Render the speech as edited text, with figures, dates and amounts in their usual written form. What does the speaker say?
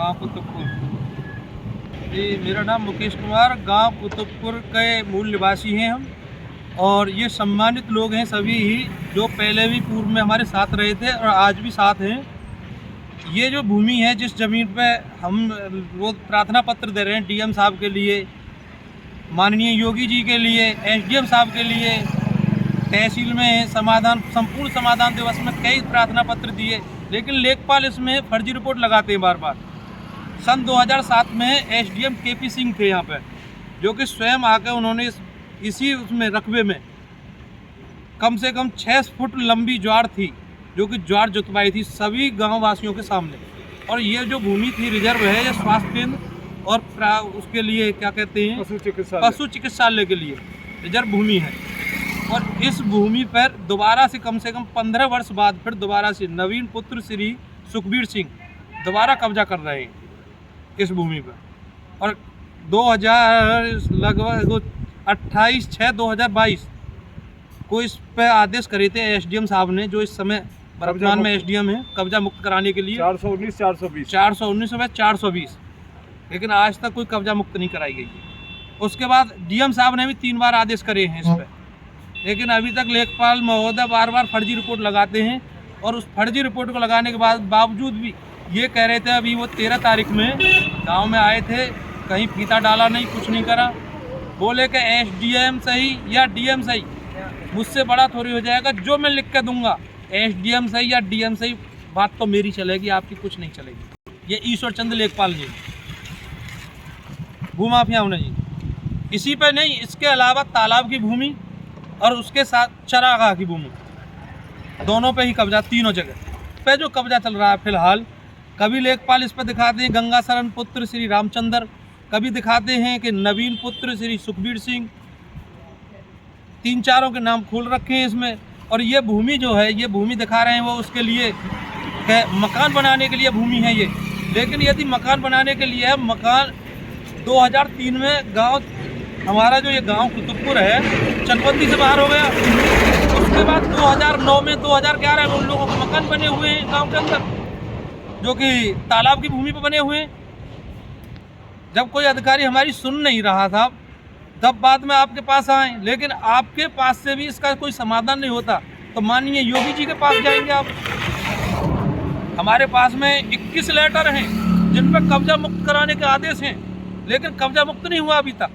गांव कुतुबपुर। जी, मेरा नाम मुकेश कुमार, गांव कुतुबपुर के मूल निवासी हैं हम। और ये सम्मानित लोग हैं सभी ही, जो पहले भी पूर्व में हमारे साथ रहे थे और आज भी साथ हैं। ये जो भूमि है, जिस ज़मीन पे हम वो प्रार्थना पत्र दे रहे हैं डीएम साहब के लिए, माननीय योगी जी के लिए, एसडीएम साहब के लिए, तहसील में संपूर्ण समाधान दिवस में कई प्रार्थना पत्र दिए, लेकिन लेखपाल इसमें फर्जी रिपोर्ट लगाते हैं बार बार। सन 2007 में एसडीएम केपी सिंह थे यहाँ पे, जो कि स्वयं आकर उन्होंने इसी उसमें रकबे में कम से कम 6 फुट लंबी ज्वार थी, जो कि ज्वार जुतवाई थी सभी गाँव वासियों के सामने। और ये जो भूमि थी रिजर्व है, ये स्वास्थ्य केंद्र और उसके लिए क्या कहते हैं, पशु चिकित्सालय के लिए रिजर्व भूमि है। और इस भूमि पर दोबारा से कम 15 वर्ष बाद फिर दोबारा से नवीन पुत्र श्री सुखबीर सिंह दोबारा कब्जा कर रहे हैं इस भूमि पर। और 2000 लगभग 28/6/2022 को इस पर आदेश करे थे एसडीएम साहब ने, जो इस समय वर्तमान में एसडीएम है, कब्जा मुक्त कराने के लिए 419/420। लेकिन आज तक कोई कब्जा मुक्त नहीं कराई गई। उसके बाद डीएम साहब ने भी 3 बार आदेश करे हैं इस पर, लेकिन अभी तक लेखपाल महोदय बार बार फर्जी रिपोर्ट लगाते हैं। और उस फर्जी रिपोर्ट को लगाने के बावजूद भी ये कह रहे थे, अभी वो 13 तारीख में गांव में आए थे, कहीं फीता डाला नहीं, कुछ नहीं करा। बोले कि एसडीएम सही या डीएम सही, मुझसे बड़ा थोड़ी हो जाएगा, जो मैं लिख के दूंगा एसडीएम सही या डीएम सही, बात तो मेरी चलेगी, आपकी कुछ नहीं चलेगी। ये ईश्वर चंद्र लेखपाल जी, भूमाफिया होने जी। इसी पर नहीं, इसके अलावा तालाब की भूमि और उसके साथ चरागाह की भूमि, दोनों पे ही कब्जा, तीनों जगह पे जो कब्जा चल रहा है फिलहाल। कभी लेखपाल इस पर दिखाते हैं गंगा शरण पुत्र श्री रामचंद्र, कभी दिखाते हैं कि नवीन पुत्र श्री सुखबीर सिंह, 3-4 के नाम खोल रखे हैं इसमें। और ये भूमि जो है, ये भूमि दिखा रहे हैं वो उसके लिए मकान बनाने के लिए भूमि है ये। लेकिन यदि मकान बनाने के लिए है, मकान 2003 में गाँव, हमारा जो ये गांव कुतुबपुर है, चकबंदी से बाहर हो गया। उसके बाद 2009 में 2011 में उन लोगों के मकान बने हुए हैं गांव के अंदर, जो कि तालाब की भूमि पर बने हुए हैं। जब कोई अधिकारी हमारी सुन नहीं रहा था, तब बाद में आपके पास आए, लेकिन आपके पास से भी इसका कोई समाधान नहीं होता, तो माननीय योगी जी के पास जाएंगे आप। हमारे पास में 21 लेटर हैं जिन पर कब्जा मुक्त कराने के आदेश हैं, लेकिन कब्जा मुक्त नहीं हुआ अभी तक।